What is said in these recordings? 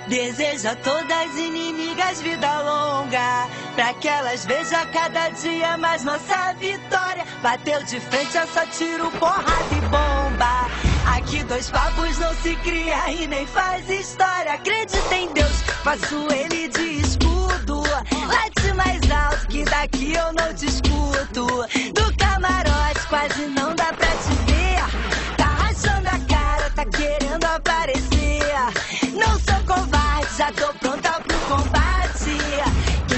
Desejo a todas as inimigas vida longa, pra que elas vejam cada dia mais nossa vitória. Bateu de frente, é só tiro, porrada e bomba. Aqui dois papos não se cria e nem faz história. Acredita em Deus, faço ele de escudo. Late mais alto que daqui eu não te escuto. Do camarote quase não dá pra te ver. Tá rachando a cara, tá querendo aparecer. Não sou covarde, já tô pronta pro combate.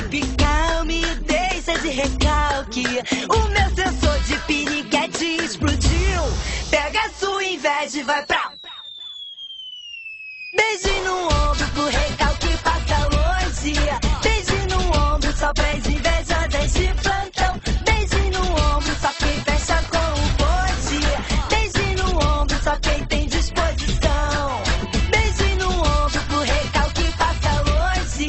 Que calma e deixa de recalque. O meu sensor de piriguete explodiu. Pega a sua inveja e vai pra... Beijo no ombro pro recalque passa longe. Beijo no ombro só pras invejosas de plantão. Beijo no ombro só quem fecha com o bonde. Beijo no ombro só quem tem disposição. Beijo no ombro pro recalque passa longe.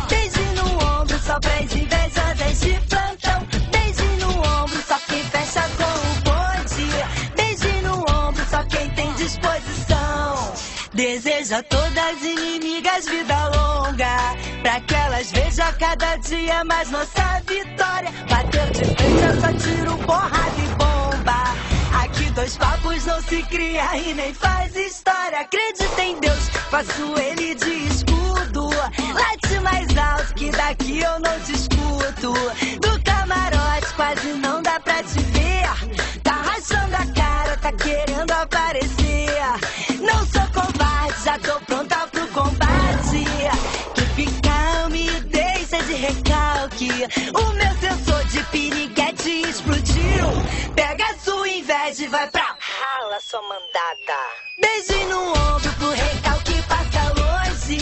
Beijo no ombro só pras invejosas de plantão. Beijo no ombro só quem fecha com o bonde. Beijo no ombro só quem tem disposição. Desejo a todas as inimigas vida longa, pra que elas vejam cada dia mais nossa vitória. Bateu de frente, é só tiro, porrada e bomba. Aqui dois papos não se cria e nem faz história. Acredita em Deus, faço ele de escudo. Late mais alto que daqui eu não te escuto. Do camarote quase não dá pra te ver. Tá rachando a cara, tá querendo aparecer. Não sou covarde, já tô pronta pro combate. Que calma e deixa de recalque. O meu sensor de piriguete explodiu. Pega a sua inveja e vai pra... Rala, sua mandada. Beijo no ombro pro recalque passa longe.